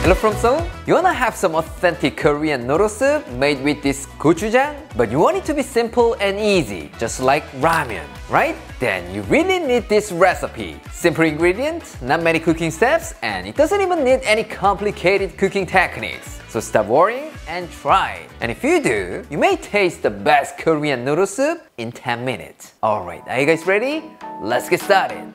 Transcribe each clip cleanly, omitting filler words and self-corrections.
Hello from Seoul. You wanna have some authentic Korean noodle soup made with this gochujang? But you want it to be simple and easy, just like ramen, right? Then you really need this recipe. Simple ingredients, not many cooking steps, and it doesn't even need any complicated cooking techniques. So stop worrying and try it. And if you do, you may taste the best Korean noodle soup in 10 minutes. Alright, are you guys ready? Let's get started.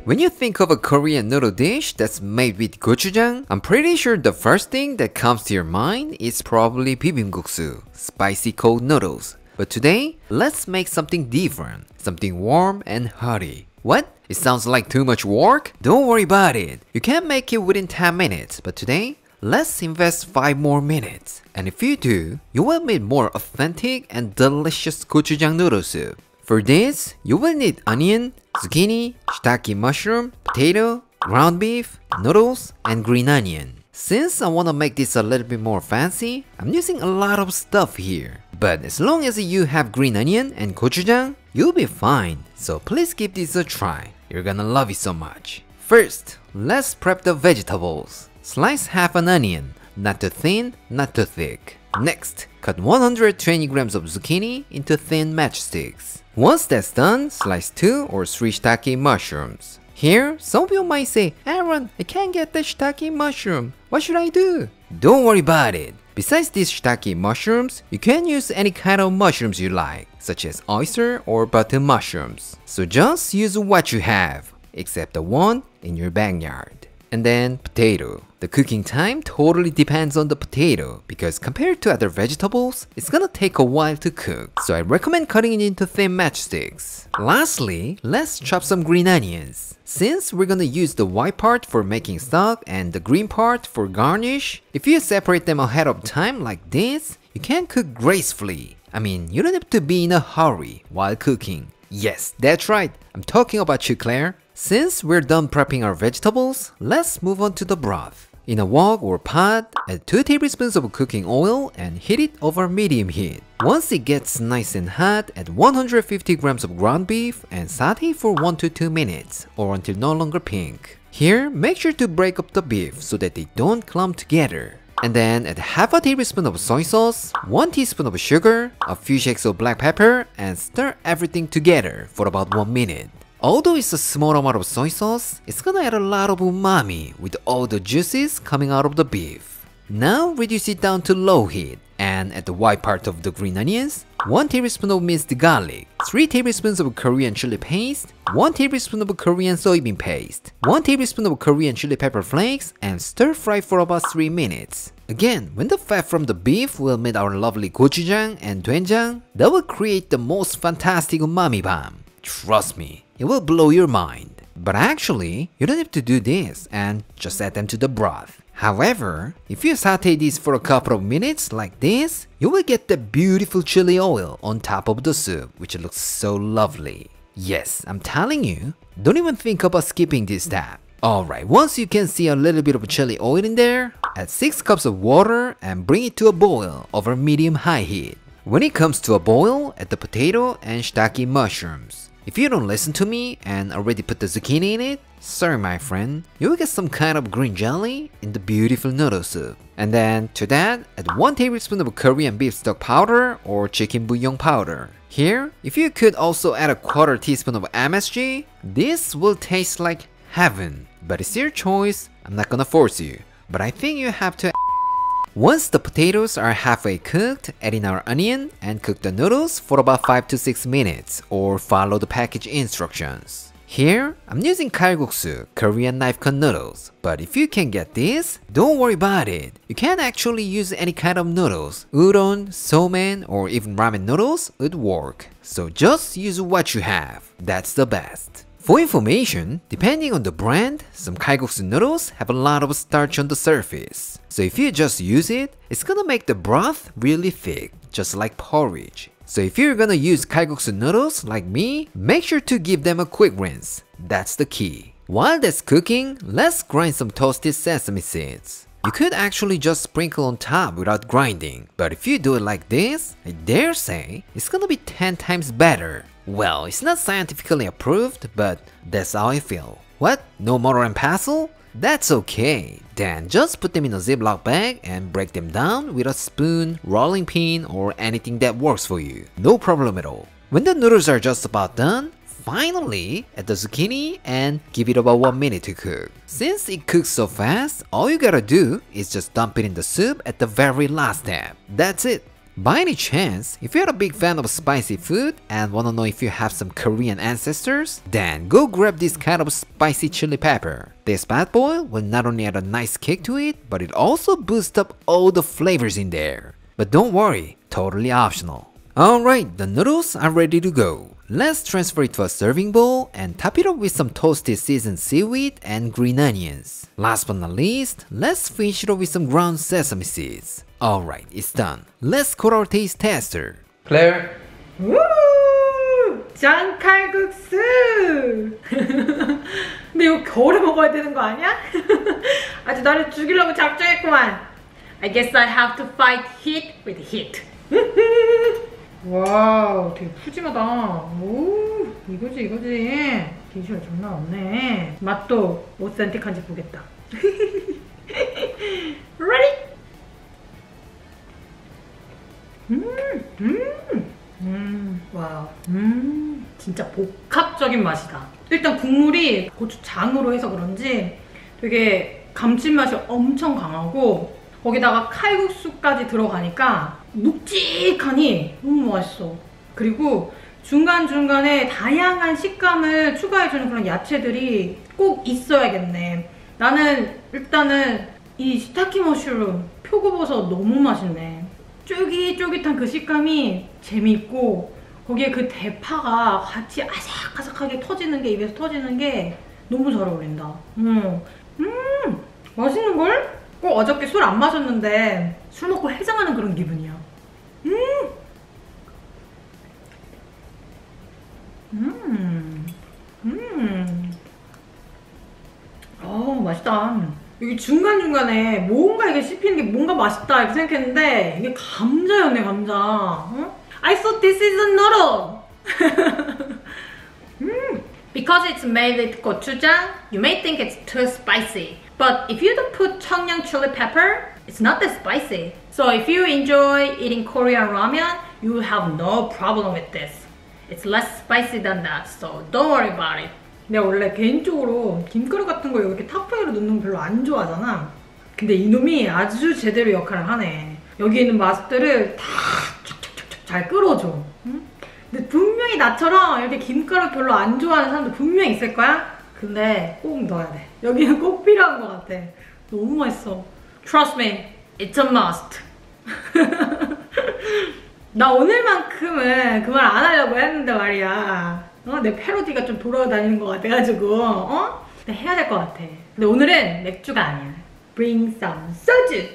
When you think of a Korean noodle dish that's made with gochujang, I'm pretty sure the first thing that comes to your mind is probably bibimbap, spicy cold noodles. But today, let's make something different, something warm and hearty. What? It sounds like too much work? Don't worry about it. You can make it within 10 minutes, but today, let's invest 5 more minutes. And if you do, you will make more authentic and delicious gochujang noodle soup. For this, you will need onion, zucchini, shiitake mushroom, potato, ground beef, noodles, and green onion. Since I want to make this a little bit more fancy, I'm using a lot of stuff here. But as long as you have green onion and gochujang, you'll be fine. So please give this a try. You're gonna love it so much. First, let's prep the vegetables. Slice half an onion, not too thin, not too thick. Next, cut 120 grams of zucchini into thin matchsticks. Once that's done, slice 2 or 3 shiitake mushrooms. Here, some people might say, Aaron, I can't get the shiitake mushroom. What should I do? Don't worry about it. Besides these shiitake mushrooms, you can use any kind of mushrooms you like, such as oyster or button mushrooms. So just use what you have, except the one in your backyard. And then potato. The cooking time totally depends on the potato because compared to other vegetables, it's gonna take a while to cook. So I recommend cutting it into thin matchsticks. Lastly, let's chop some green onions. Since we're gonna use the white part for making stock and the green part for garnish, if you separate them ahead of time like this, you can cook gracefully. I mean, you don't have to be in a hurry while cooking. Yes, that's right. I'm talking about you, Claire. Since we're done prepping our vegetables, let's move on to the broth. In a wok or pot, add 2 tablespoons of cooking oil and heat it over medium heat. Once it gets nice and hot, add 150 grams of ground beef and saute for 1 to 2 minutes or until no longer pink. Here, make sure to break up the beef so that they don't clump together. And then add half a tablespoon of soy sauce, 1 teaspoon of sugar, a few shakes of black pepper, and stir everything together for about 1 minute. Although it's a small amount of soy sauce, it's gonna add a lot of umami with all the juices coming out of the beef. Now reduce it down to low heat and add the white part of the green onions, 1 tablespoon of minced garlic, 3 tablespoons of Korean chili paste, 1 tablespoon of Korean soybean paste, 1 tablespoon of Korean chili pepper flakes, and stir fry for about 3 minutes. Again, when the fat from the beef will meet our lovely gochujang and doenjang, that will create the most fantastic umami bomb. Trust me, it will blow your mind. But actually, you don't have to do this and just add them to the broth. However, if you saute these for a couple of minutes like this, you will get the beautiful chili oil on top of the soup, which looks so lovely. Yes, I'm telling you, don't even think about skipping this step. Alright, once you can see a little bit of chili oil in there, add 6 cups of water and bring it to a boil over medium-high heat. When it comes to a boil, add the potato and shiitake mushrooms. If you don't listen to me and already put the zucchini in it, sorry my friend, you will get some kind of green jelly in the beautiful noodle soup. And then to that, add 1 tablespoon of Korean beef stock powder or chicken bouillon powder. Here, if you could also add a 1/4 teaspoon of MSG, this will taste like heaven. But it's your choice, I'm not gonna force you. But I think you have to. Once the potatoes are halfway cooked, add in our onion and cook the noodles for about 5 to 6 minutes or follow the package instructions. Here, I'm using kalguksu, Korean knife cut noodles, but if you can get this, don't worry about it. You can actually use any kind of noodles. Udon, somen, or even ramen noodles would work. So just use what you have. That's the best. For information, depending on the brand, some kalguksu noodles have a lot of starch on the surface. So if you just use it, it's gonna make the broth really thick, just like porridge. So if you're gonna use kalguksu noodles like me, make sure to give them a quick rinse. That's the key. While that's cooking, let's grind some toasted sesame seeds. You could actually just sprinkle on top without grinding, but if you do it like this, I dare say, it's gonna be 10 times better. Well, it's not scientifically approved, but that's how I feel. What? No mortar and pestle? That's okay. Then just put them in a Ziploc bag and break them down with a spoon, rolling pin, or anything that works for you. No problem at all. When the noodles are just about done, finally add the zucchini and give it about 1 minute to cook. Since it cooks so fast, all you gotta do is just dump it in the soup at the very last step. That's it. By any chance, if you're a big fan of spicy food and wanna know if you have some Korean ancestors, then go grab this kind of spicy chili pepper. This bad boy will not only add a nice kick to it, but it also boosts up all the flavors in there. But don't worry, totally optional. Alright, the noodles are ready to go. Let's transfer it to a serving bowl and top it up with some toasted seasoned seaweed and green onions. Last but not least, let's finish it off with some ground sesame seeds. Alright, it's done. Let's call our taste tester. Claire? Woo! 짱칼국수! 근데 이거 겨울에 먹어야 되는 거 아니야? 아주 나를 죽이려고 작정했구만. I guess I have to fight heat with heat. 와우, 되게 푸짐하다. 오, 이거지. 비주얼 장난 없네. 맛도 오센틱한지 보겠다. Ready? 와우. 진짜 복합적인 맛이다. 일단 국물이 고추장으로 해서 그런지 되게 감칠맛이 엄청 강하고 거기다가 칼국수까지 들어가니까 묵직하니 너무 맛있어. 그리고 중간중간에 다양한 식감을 추가해주는 그런 야채들이 꼭 있어야겠네. 나는 일단은 이 시타키 머쉬룸, 표고버섯 너무 맛있네. 쫄깃쫄깃한 그 식감이 재미있고 거기에 그 대파가 같이 아삭아삭하게 터지는 게, 입에서 터지는 게 너무 잘 어울린다. 맛있는걸? 꼭 어저께 술 안 마셨는데 술 먹고 해장하는 그런 기분이야. 맛있다. 여기 중간중간에 뭔가 이게 씹히는 게 뭔가 맛있다 이렇게 생각했는데 이게 감자였네, 감자. 어? I thought this is a noodle. Because it's made with gochujang, you may think it's too spicy. But if you don't put 청양 chili pepper, it's not that spicy. So if you enjoy eating Korean ramen, you will have no problem with this. It's less spicy than that, so don't worry about it. 내가 원래 개인적으로 김가루 같은 거 이렇게 탑핑으로 넣는 거 별로 안 좋아하잖아. 근데 이놈이 아주 제대로 역할을 하네. 여기 있는 맛들을 다 촉촉촉촉 잘 끌어줘. 응? 근데 분명히 나처럼 이렇게 김가루 별로 안 좋아하는 사람도 분명히 있을 거야? 근데 꼭 넣어야 돼. 여기는 꼭 필요한 것 같아. 너무 맛있어. Trust me, it's a must. 나 오늘만큼은 그 말 안 하려고 했는데 말이야. 내 패러디가 좀 돌아다니는 것 같아가지고 근데 해야 될 것 같아. 근데 오늘은 맥주가 아니야. Bring some soju.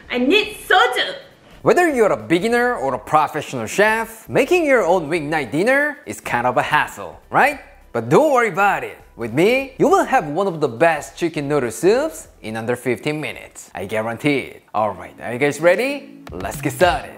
I need soju. Whether you're a beginner or a professional chef, making your own weeknight dinner is kind of a hassle, right? But don't worry about it. With me, you will have one of the best chicken noodle soups in under 15 minutes. I guarantee it. Alright, are you guys ready? Let's get started.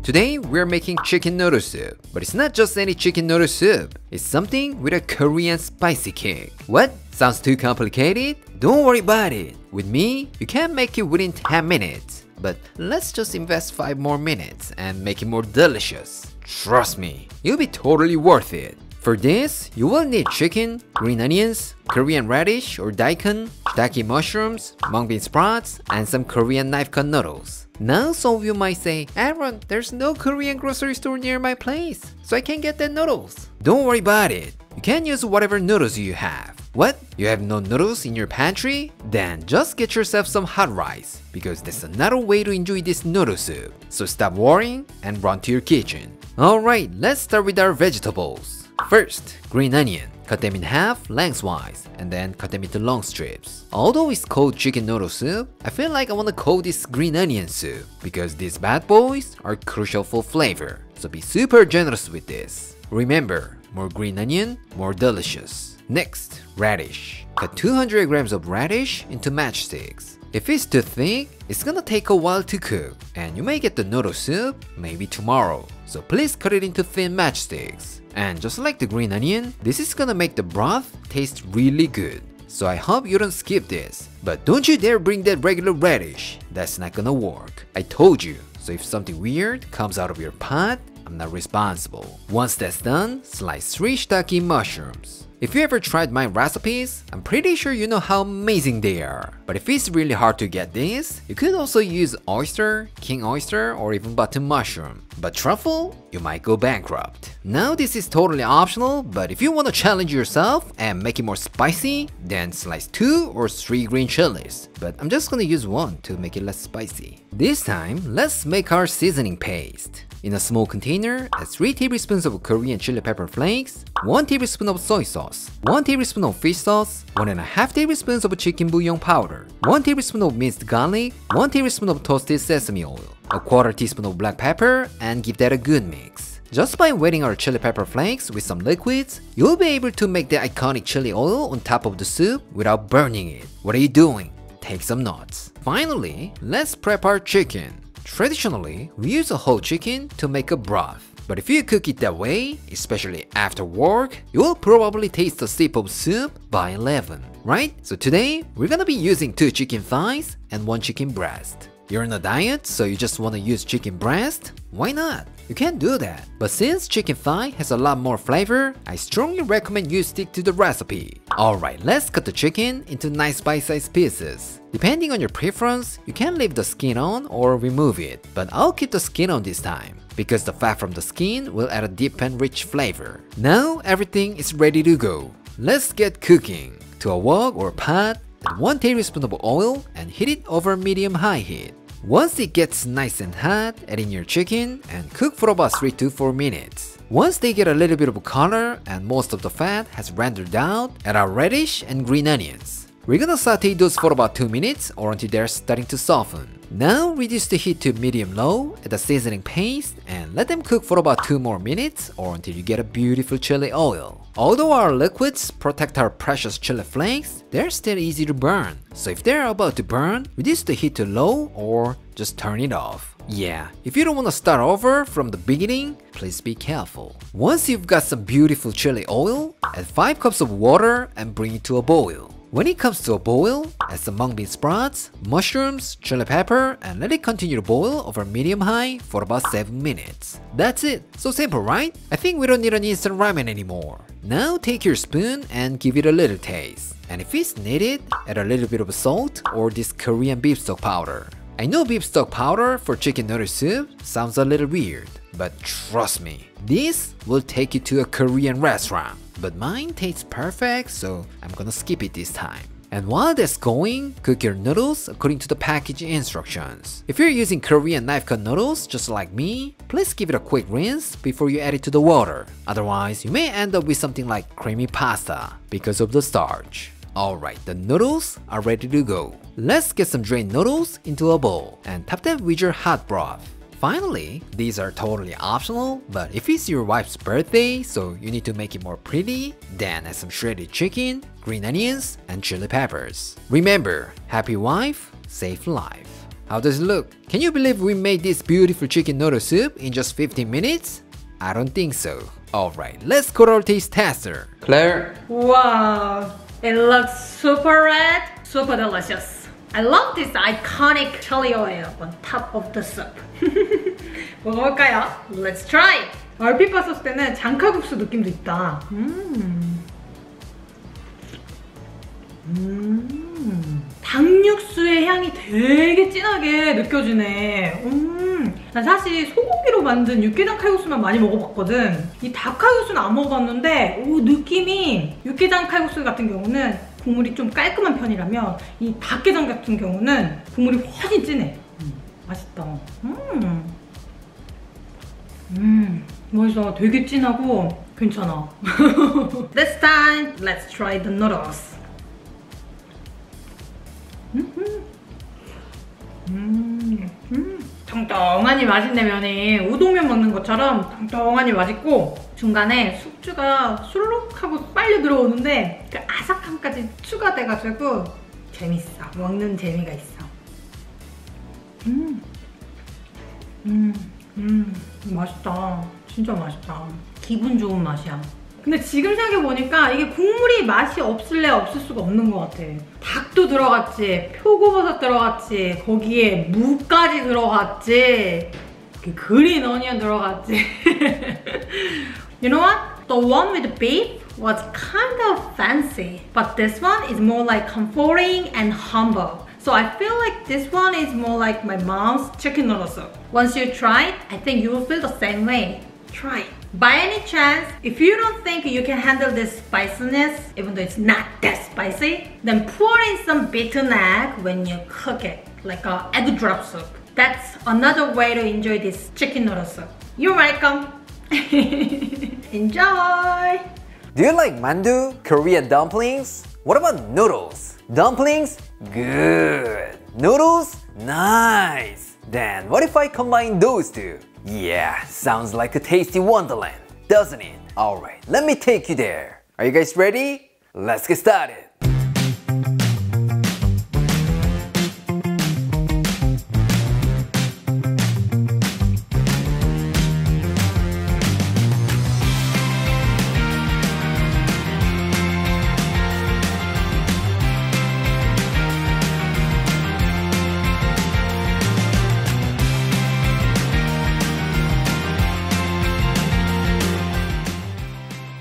Today, we're making chicken noodle soup. But it's not just any chicken noodle soup. It's something with a Korean spicy kick. What? Sounds too complicated? Don't worry about it. With me, you can make it within 10 minutes. But let's just invest 5 more minutes and make it more delicious. Trust me, it'll be totally worth it. For this, you will need chicken, green onions, Korean radish or daikon, shiitake mushrooms, mung bean sprouts, and some Korean knife-cut noodles. Now some of you might say, Aaron, there's no Korean grocery store near my place, so I can't get that noodles. Don't worry about it. You can use whatever noodles you have. What? You have no noodles in your pantry? Then just get yourself some hot rice, because that's another way to enjoy this noodle soup. So stop worrying and run to your kitchen. Alright, let's start with our vegetables. First, green onion. Cut them in half lengthwise and then cut them into long strips. Although it's called chicken noodle soup, I feel like I want to call this green onion soup because these bad boys are crucial for flavor. So be super generous with this. Remember, more green onion, more delicious. Next, radish. Cut 200 grams of radish into matchsticks. If it's too thick, it's gonna take a while to cook, and you may get the noodle soup maybe tomorrow. So please cut it into thin matchsticks. And just like the green onion, this is gonna make the broth taste really good. So I hope you don't skip this. But don't you dare bring that regular radish. That's not gonna work. I told you. So if something weird comes out of your pot, I'm not responsible. Once that's done, slice 3 shiitake mushrooms. If you ever tried my recipes, I'm pretty sure you know how amazing they are. But if it's really hard to get this, you could also use oyster, king oyster, or even button mushroom. But truffle, you might go bankrupt. Now this is totally optional, but if you want to challenge yourself and make it more spicy, then slice 2 or 3 green chilies. But I'm just gonna use 1 to make it less spicy. This time, let's make our seasoning paste. In a small container, add 3 tablespoons of Korean chili pepper flakes, 1 tablespoon of soy sauce, 1 tablespoon of fish sauce, 1.5 tablespoons of chicken bouillon powder, 1 tablespoon of minced garlic, 1 tablespoon of toasted sesame oil, a quarter teaspoon of black pepper, and give that a good mix. Just by wetting our chili pepper flakes with some liquids, you'll be able to make the iconic chili oil on top of the soup without burning it. What are you doing? Take some notes. Finally, let's prep our chicken. Traditionally, we use a whole chicken to make a broth. But if you cook it that way, especially after work, you will probably taste a sip of soup by 11, right? So today, we're gonna be using 2 chicken thighs and 1 chicken breast. You're on a diet, so you just wanna use chicken breast? Why not? You can do that. But since chicken thigh has a lot more flavor, I strongly recommend you stick to the recipe. Alright, let's cut the chicken into nice bite-sized pieces. Depending on your preference, you can leave the skin on or remove it. But I'll keep the skin on this time, because the fat from the skin will add a deep and rich flavor. Now everything is ready to go. Let's get cooking. To a wok or pot, add 1 tablespoon of oil and heat it over medium-high heat. Once it gets nice and hot, add in your chicken and cook for about 3 to 4 minutes. Once they get a little bit of color and most of the fat has rendered out, add our radish and green onions. We're gonna saute those for about 2 minutes or until they're starting to soften. Now reduce the heat to medium-low, add the seasoning paste, and let them cook for about 2 more minutes or until you get a beautiful chili oil. Although our liquids protect our precious chili flakes, they're still easy to burn. So if they're about to burn, reduce the heat to low or just turn it off. Yeah, if you don't want to start over from the beginning, please be careful. Once you've got some beautiful chili oil, add 5 cups of water and bring it to a boil. When it comes to a boil, add some mung bean sprouts, mushrooms, chili pepper, and let it continue to boil over medium-high for about 7 minutes. That's it. So simple, right? I think we don't need an instant ramen anymore. Now take your spoon and give it a little taste. And if it's needed, add a little bit of salt or this Korean beef stock powder. I know beef stock powder for chicken noodle soup sounds a little weird, but trust me, this will take you to a Korean restaurant. But mine tastes perfect, so I'm gonna skip it this time. And while that's going, cook your noodles according to the package instructions. If you're using Korean knife-cut noodles just like me, please give it a quick rinse before you add it to the water. Otherwise, you may end up with something like creamy pasta because of the starch. Alright, the noodles are ready to go. Let's get some drained noodles into a bowl and top them with your hot broth. Finally, these are totally optional, but if it's your wife's birthday, so you need to make it more pretty, then add some shredded chicken, green onions, and chili peppers. Remember, happy wife, safe life. How does it look? Can you believe we made this beautiful chicken noodle soup in just 15 minutes? I don't think so. Alright, let's go to our taste tester. Claire? Wow, it looks super red, super delicious. I love this iconic chili oil on top of the soup. 먹어볼까요? Let's try it! 얼핏 봤을 때는 장칼국수 느낌도 있다. 닭육수의 향이 되게 진하게 느껴지네. 난 사실 소고기로 만든 육개장 칼국수만 많이 먹어봤거든. 이 닭칼국수는 안 먹어봤는데 느낌이 육개장 칼국수 같은 경우는 국물이 좀 깔끔한 편이라면 이 닭게장 같은 경우는 국물이 훨씬 진해. 맛있다. 맛있어. 되게 진하고 괜찮아. This time, let's try the noodles. 통통하니 맛있네. 면이 우동면 먹는 것처럼 통통하니 맛있고 중간에 숙주가 술룩하고 빨리 들어오는데 그 아삭함까지 추가돼가지고 재밌어. 먹는 재미가 있어. 맛있다. 진짜 맛있다. 기분 좋은 맛이야. 근데 지금 생각해보니까 이게 국물이 맛이 없을래 없을 수가 없는 것 같아. 닭도 들어갔지, 표고버섯 들어갔지, 거기에 무까지 들어갔지, 그린 어니언 들어갔지. You know what? The one with beef was kind of fancy, but this one is more like comforting and humble. So I feel like this one is more like my mom's chicken noodle soup. Once you try it, I think you will feel the same way. Try it. By any chance, if you don't think you can handle this spiciness, even though it's not that spicy, then pour in some beaten egg when you cook it, like a egg drop soup. That's another way to enjoy this chicken noodle soup. You're welcome. Enjoy! Do you like mandu, Korean dumplings? What about noodles? Dumplings? Good. Noodles? Nice. Then what if I combine those two? Yeah, sounds like a tasty wonderland, doesn't it? Alright, let me take you there. Are you guys ready? Let's get started.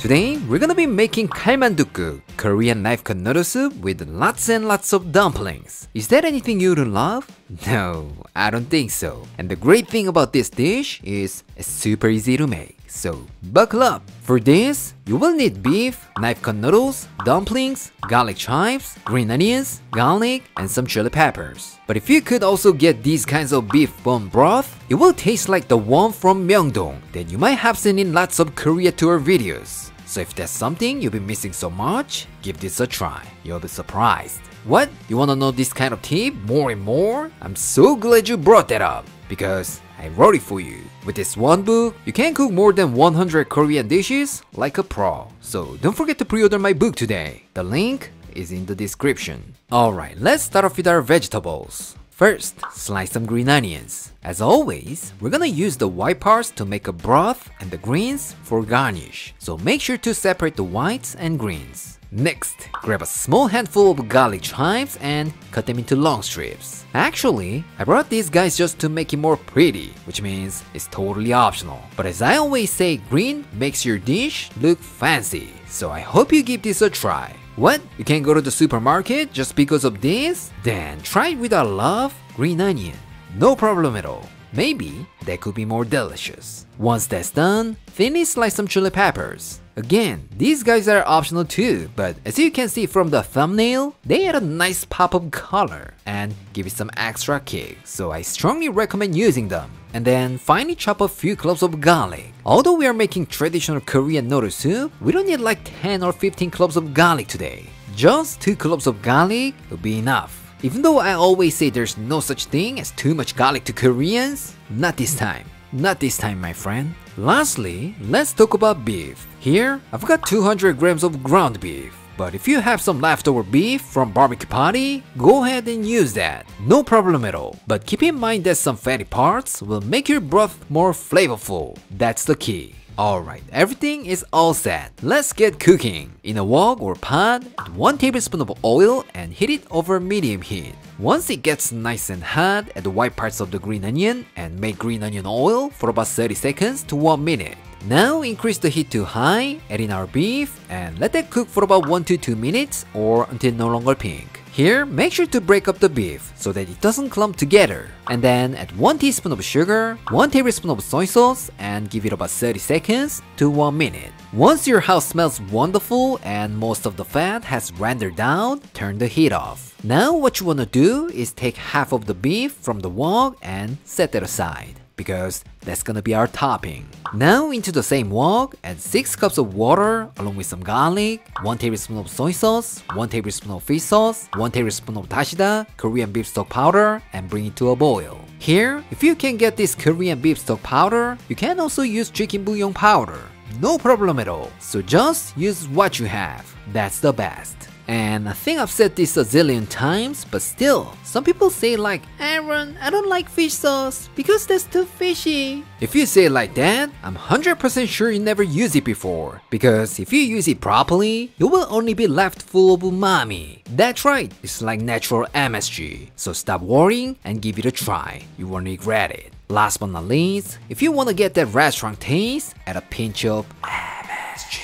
Today, we're gonna be making kalmandukkuk, Korean knife-cut noodle soup with lots and lots of dumplings. Is that anything you don't love? No, I don't think so. And the great thing about this dish is it's super easy to make. So, buckle up! For this, you will need beef, knife-cut noodles, dumplings, garlic chives, green onions, garlic, and some chili peppers. But if you could also get these kinds of beef bone broth, it will taste like the one from Myeongdong that you might have seen in lots of Korea tour videos. So if that's something you've been missing so much, give this a try. You'll be surprised. What? You wanna know this kind of tip more and more? I'm so glad you brought that up, because I wrote it for you. With this one book, you can cook more than 100 Korean dishes like a pro. So don't forget to pre-order my book today. The link is in the description. Alright, let's start off with our vegetables. First, slice some green onions. As always, we're gonna use the white parts to make a broth and the greens for garnish. So make sure to separate the whites and greens. Next, grab a small handful of garlic chives and cut them into long strips. Actually, I brought these guys just to make it more pretty, which means it's totally optional. But as I always say, green makes your dish look fancy. So I hope you give this a try. What? You can't go to the supermarket just because of this? Then try it with our love, green onion. No problem at all. Maybe that could be more delicious. Once that's done, thinly slice some chili peppers. Again, these guys are optional too, but as you can see from the thumbnail, they add a nice pop of color and give it some extra kick, so I strongly recommend using them. And then finally chop a few cloves of garlic. Although we are making traditional Korean noodle soup, we don't need like 10 or 15 cloves of garlic today. Just 2 cloves of garlic will be enough. Even though I always say there's no such thing as too much garlic to Koreans, not this time. Not this time, my friend. Lastly, let's talk about beef. Here, I've got 200 grams of ground beef. But if you have some leftover beef from barbecue party, go ahead and use that. No problem at all. But keep in mind that some fatty parts will make your broth more flavorful. That's the key. Alright, everything is all set. Let's get cooking. In a wok or pot, add 1 tablespoon of oil and heat it over medium heat. Once it gets nice and hot, add the white parts of the green onion and make green onion oil for about 30 seconds to 1 minute. Now increase the heat to high, add in our beef, and let that cook for about 1 to 2 minutes or until no longer pink. Here, make sure to break up the beef so that it doesn't clump together. And then add 1 teaspoon of sugar, 1 tablespoon of soy sauce, and give it about 30 seconds to 1 minute. Once your house smells wonderful and most of the fat has rendered down, turn the heat off. Now what you wanna do is take half of the beef from the wok and set that aside, because that's gonna be our topping. Now into the same wok, add 6 cups of water along with some garlic, 1 tablespoon of soy sauce, 1 tablespoon of fish sauce, 1 tablespoon of dashida, Korean beef stock powder, and bring it to a boil. Here, if you can get this Korean beef stock powder, you can also use chicken bouillon powder. No problem at all. So just use what you have. That's the best. And I think I've said this a zillion times, but still, some people say like, Aaron, I don't like fish sauce because that's too fishy. If you say it like that, I'm 100% sure you never used it before. Because if you use it properly, you will only be left full of umami. That's right, it's like natural MSG. So stop worrying and give it a try. You won't regret it. Last but not least, if you want to get that restaurant taste, add a pinch of MSG.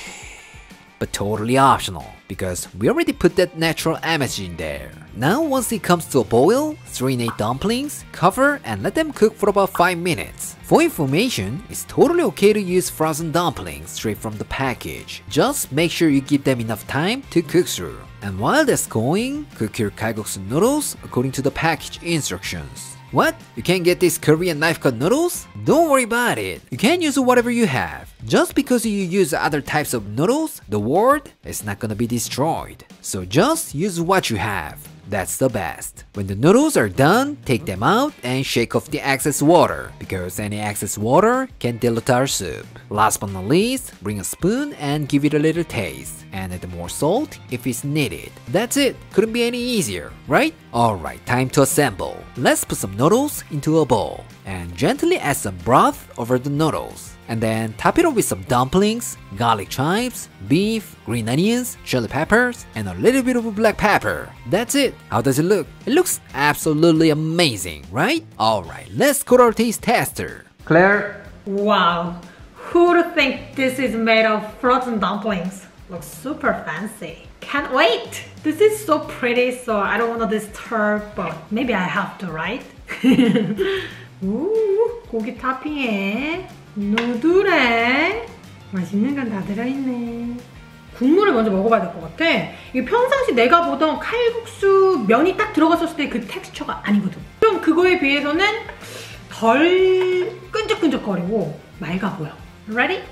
But totally optional, because we already put that natural MSG in there. Now once it comes to a boil, throw in 8 dumplings, cover and let them cook for about 5 minutes. For information, it's totally okay to use frozen dumplings straight from the package. Just make sure you give them enough time to cook through. And while that's going, cook your kalguksu noodles according to the package instructions. What? You can't get these Korean knife-cut noodles? Don't worry about it. You can use whatever you have. Just because you use other types of noodles, the world is not gonna be destroyed. So just use what you have. That's the best. When the noodles are done, take them out and shake off the excess water, because any excess water can dilute our soup. Last but not least, bring a spoon and give it a little taste, and add more salt if it's needed. That's it. Couldn't be any easier, right? Alright, time to assemble. Let's put some noodles into a bowl and gently add some broth over the noodles. And then top it off with some dumplings, garlic chives, beef, green onions, chili peppers, and a little bit of black pepper. That's it. How does it look? It looks absolutely amazing, right? Alright, let's go to our taste tester. Claire? Wow, who'd think this is made of frozen dumplings? Looks super fancy. Can't wait! This is so pretty, so I don't want to disturb, but maybe I have to, right? 오, 고기 토핑에 누들에 맛있는 건 다 들어있네. 국물을 먼저 먹어봐야 될 것 같아. 이게 평상시 내가 보던 칼국수 면이 딱 들어갔었을 때 그 텍스처가 아니거든. 좀 그거에 비해서는 덜 끈적끈적거리고 맑아 보여. Ready?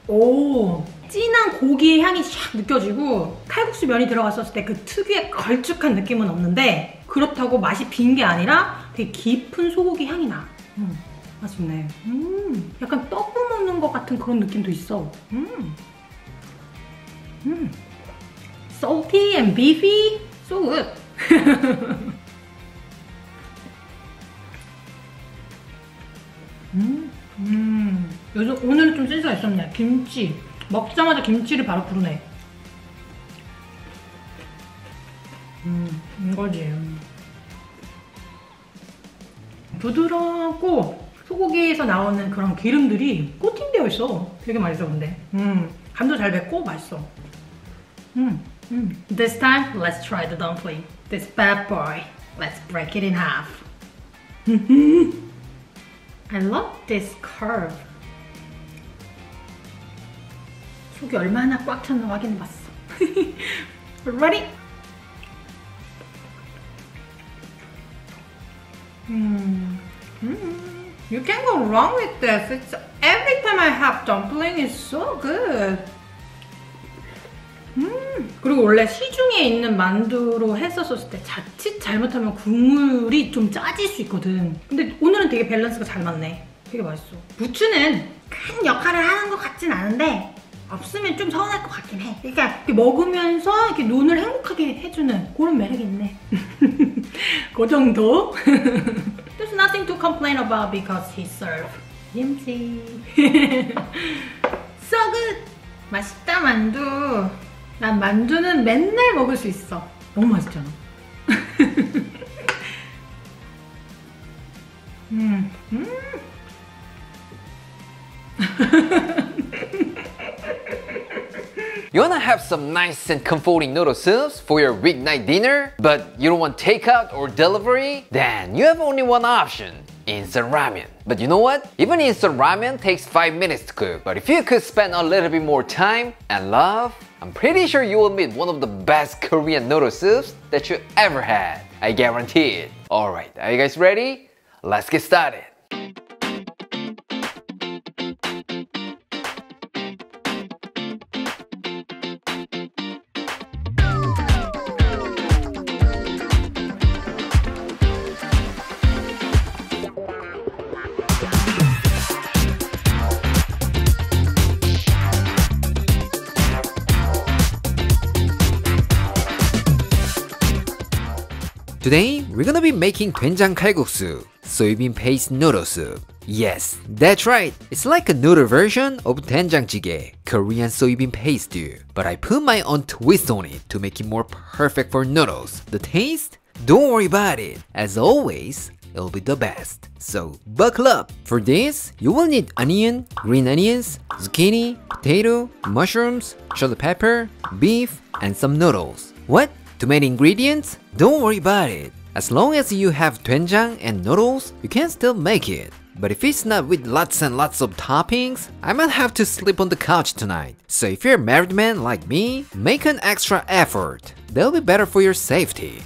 오, 진한 고기의 향이 샥 느껴지고 칼국수 면이 들어갔었을 때 그 특유의 걸쭉한 느낌은 없는데 그렇다고 맛이 빈 게 아니라 되게 깊은 소고기 향이 나. 맛있네. 약간 떡국 먹는 것 같은 그런 느낌도 있어. Salty and beefy, so good. 요즘 오늘은 좀 센스가 있었네. 김치. 먹자마자 김치를 바로 부르네. 이거지. 부드럽고 소고기에서 나오는 그런 기름들이 코팅되어 있어. 되게 맛있어 근데. 간도 잘 뱄고 맛있어. This time, let's try the dumpling. This bad boy. Let's break it in half. I love this curve. 속이 얼마나 꽉 찼나 확인해봤어. Ready? You can't go wrong with this. It's every time I have dumpling, it's so good. 그리고 원래 시중에 있는 만두로 했었을 때 자칫 잘못하면 국물이 좀 짜질 수 있거든. 근데 오늘은 되게 밸런스가 잘 맞네. 되게 맛있어. 부추는 큰 역할을 하는 것 같진 않은데 없으면 좀 서운할 것 같긴 해. 그러니까 이렇게 먹으면서 이렇게 눈을 행복하게 해주는 그런 매력이 있네. 그 정도? There's nothing to complain about because he served 김치. So good! 맛있다 만두. 난 만두는 맨날 먹을 수 있어. 너무 맛있잖아. You wanna have some nice and comforting noodle soups for your weeknight dinner, but you don't want takeout or delivery? Then you have only one option, instant ramen. But you know what? Even instant ramen takes 5 minutes to cook. But if you could spend a little bit more time and love, I'm pretty sure you will meet one of the best Korean noodle soups that you ever had. I guarantee it. Alright, are you guys ready? Let's get started. Today, we're gonna be making 된장 칼국수, soybean paste noodle soup. Yes, that's right. It's like a noodle version of 된장찌개, Korean soybean paste stew. But I put my own twist on it to make it more perfect for noodles. The taste? Don't worry about it. As always, it'll be the best. So buckle up. For this, you will need onion, green onions, zucchini, potato, mushrooms, chili pepper, beef, and some noodles. What? Too many ingredients? Don't worry about it. As long as you have doenjang and noodles, you can still make it. But if it's not with lots and lots of toppings, I might have to sleep on the couch tonight. So if you're a married man like me, make an extra effort. That'll be better for your safety.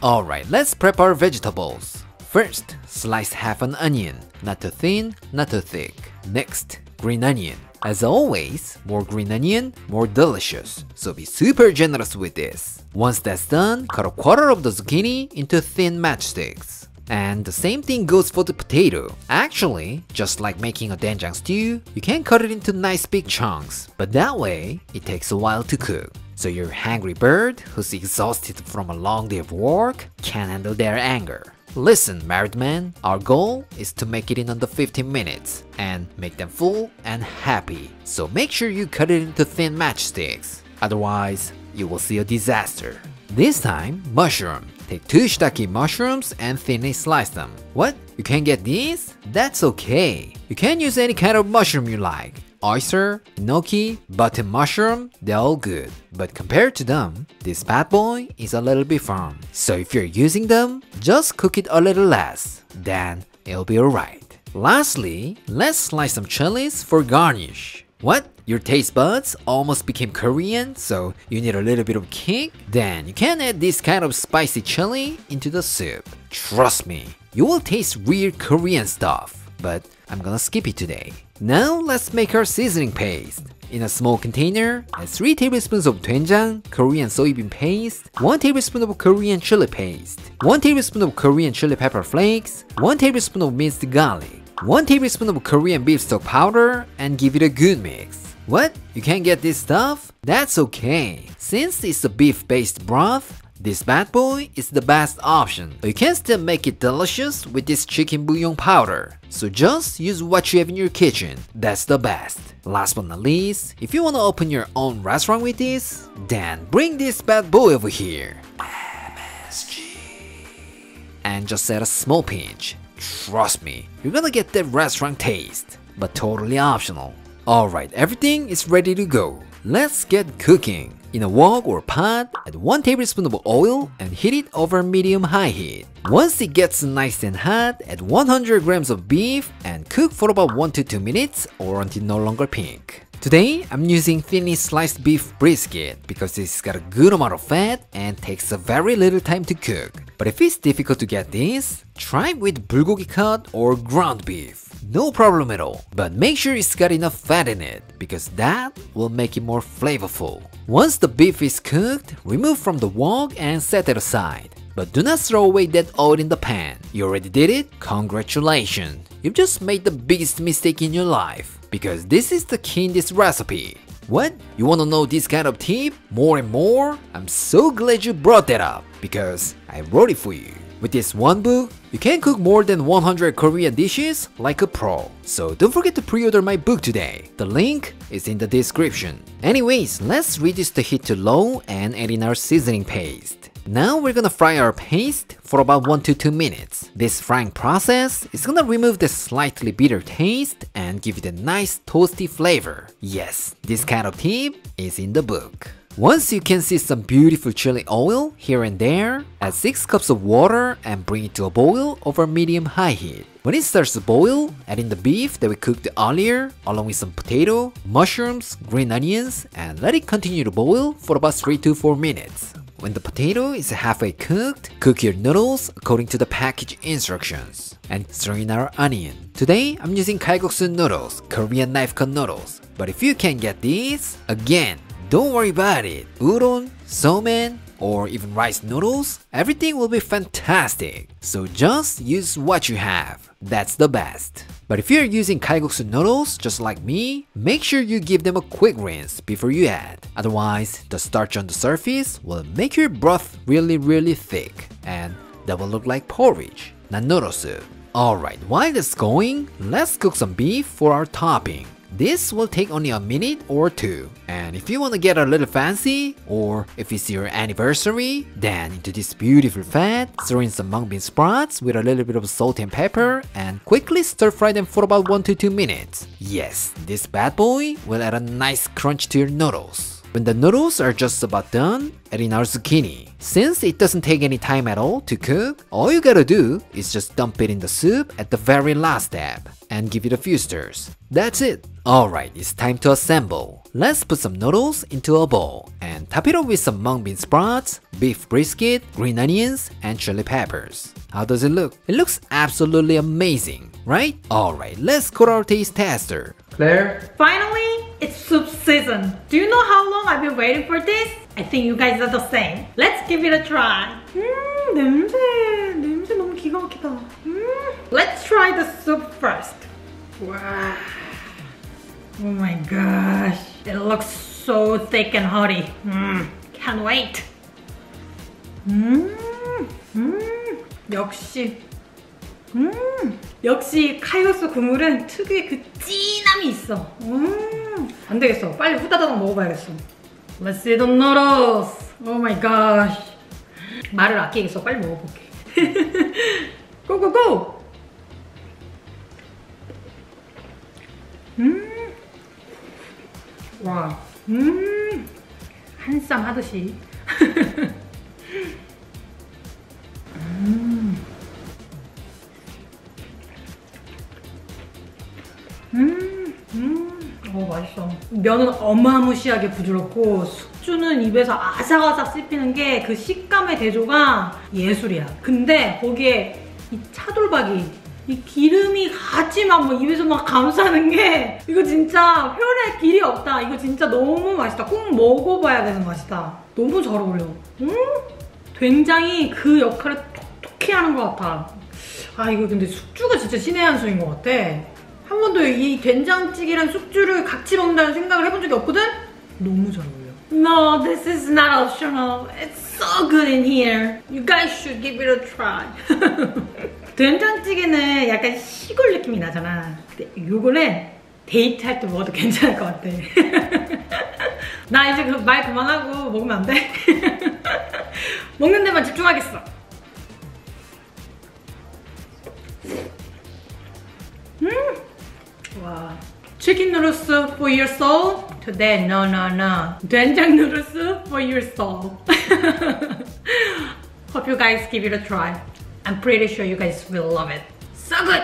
Alright, let's prep our vegetables. First, slice half an onion. Not too thin, not too thick. Next, green onion. As always, more green onion, more delicious. So be super generous with this. Once that's done, cut a quarter of the zucchini into thin matchsticks. And the same thing goes for the potato. Actually, just like making a doenjang stew, you can cut it into nice big chunks. But that way, it takes a while to cook. So your hungry bird, who's exhausted from a long day of work, can handle their anger. Listen, married man, our goal is to make it in under 15 minutes and make them full and happy. So make sure you cut it into thin matchsticks. Otherwise, you will see a disaster. This time, mushroom. Take 2 shiitake mushrooms and thinly slice them. What? You can't get these? That's okay. You can use any kind of mushroom you like. Oyster, gnocchi, button mushroom, they're all good. But compared to them, this bad boy is a little bit firm. So if you're using them, just cook it a little less. Then it'll be alright. Lastly, let's slice some chilies for garnish. What? Your taste buds almost became Korean, so you need a little bit of kick? Then you can add this kind of spicy chili into the soup. Trust me, you will taste weird Korean stuff. But I'm gonna skip it today. Now let's make our seasoning paste. In a small container, add 3 tablespoons of doenjang, Korean soybean paste, 1 tablespoon of Korean chili paste, 1 tablespoon of Korean chili pepper flakes, 1 tablespoon of minced garlic, 1 tablespoon of Korean beef stock powder, and give it a good mix. What? You can't get this stuff? That's okay. Since it's a beef-based broth, this bad boy is the best option. But you can still make it delicious with this chicken bouillon powder. So just use what you have in your kitchen. That's the best. Last but not least, if you want to open your own restaurant with this, then bring this bad boy over here. MSG. And just add a small pinch. Trust me, you're gonna get that restaurant taste. But totally optional. Alright, everything is ready to go. Let's get cooking. In a wok or pot, add 1 tablespoon of oil and heat it over medium-high heat. Once it gets nice and hot, add 100 grams of beef and cook for about 1 to 2 minutes or until no longer pink. Today, I'm using thinly sliced beef brisket because it's got a good amount of fat and takes a very little time to cook. But if it's difficult to get this, try with bulgogi cut or ground beef. No problem at all. But make sure it's got enough fat in it because that will make it more flavorful. Once the beef is cooked, remove from the wok and set it aside. But do not throw away that oil in the pan. You already did it? Congratulations! You've just made the biggest mistake in your life. Because this is the key in this recipe. What? You wanna know this kind of tip more and more? I'm so glad you brought that up because I wrote it for you. With this one book, you can cook more than 100 Korean dishes like a pro. So don't forget to pre-order my book today. The link is in the description. Anyways, let's reduce the heat to low and add in our seasoning paste. Now we're gonna fry our paste for about 1 to 2 minutes. This frying process is gonna remove the slightly bitter taste and give it a nice toasty flavor. Yes, this kind of tip is in the book. Once you can see some beautiful chili oil here and there, add 6 cups of water and bring it to a boil over medium-high heat. When it starts to boil, add in the beef that we cooked earlier, along with some potato, mushrooms, green onions, and let it continue to boil for about 3 to 4 minutes. When the potato is halfway cooked, cook your noodles according to the package instructions. And stir in our onion. Today, I'm using kalguksu noodles, Korean knife cut noodles. But if you can't get these, again, don't worry about it. Udon, somen, or even rice noodles, everything will be fantastic. So just use what you have. That's the best. But if you're using kalguksu noodles just like me, make sure you give them a quick rinse before you add. Otherwise, the starch on the surface will make your broth really thick, and that will look like porridge, not noodle soup. Alright, while that's going, let's cook some beef for our topping. This will take only a minute or 2. And if you want to get a little fancy, or if it's your anniversary, then into this beautiful fat, throw in some mung bean sprouts with a little bit of salt and pepper, and quickly stir fry them for about 1 to 2 minutes. Yes, this bad boy will add a nice crunch to your noodles. When the noodles are just about done, add in our zucchini. Since it doesn't take any time at all to cook, all you gotta do is just dump it in the soup at the very last step and give it a few stirs. That's it. Alright, it's time to assemble. Let's put some noodles into a bowl and top it off with some mung bean sprouts, beef brisket, green onions, and chili peppers. How does it look? It looks absolutely amazing, right? Alright, let's call our taste tester. Claire? Finally, it's soup season. Do you know how long I've been waiting for this? I think you guys are the same. Let's give it a try. 냄새 너무 기가 막히다. Let's try the soup first. Wow. Oh my gosh. It looks so thick and hearty. Can't wait. 역시 칼국수 국물은 특유의 그 진함이 있어. 안 되겠어. 빨리 후다닥 먹어봐야겠어. Let's see the noodles. Oh my gosh. 말을 아끼겠어. 빨리 먹어볼게. Go go go. 와. 한쌈 하듯이. 맛있어. 면은 어마무시하게 부드럽고 숙주는 입에서 아삭아삭 씹히는 게 그 식감의 대조가 예술이야. 근데 거기에 이 차돌박이, 이 기름이 같이 막 입에서 막 감싸는 게 이거 진짜 표현할 길이 없다. 이거 진짜 너무 맛있다. 꼭 먹어봐야 되는 맛이다. 너무 잘 어울려. 된장이 그 역할을 톡톡히 하는 것 같아. 아 이거 근데 숙주가 진짜 신의 한 수인 것 같아. 한 번도 이 된장찌개랑 숙주를 같이 먹는다는 생각을 해본 적이 없거든? 너무 잘 어울려. No, this is not optional. It's so good in here. You guys should give it a try. 된장찌개는 약간 시골 느낌이 나잖아. 근데 요거는 데이트할 때 먹어도 괜찮을 것 같아. 나 이제 말 그만하고 먹으면 안 돼? 먹는 데만 집중하겠어. Wow. Chicken noodle soup for your soul? Today, no. 된장 noodle soup for your soul. Hope you guys give it a try. I'm pretty sure you guys will love it. So good!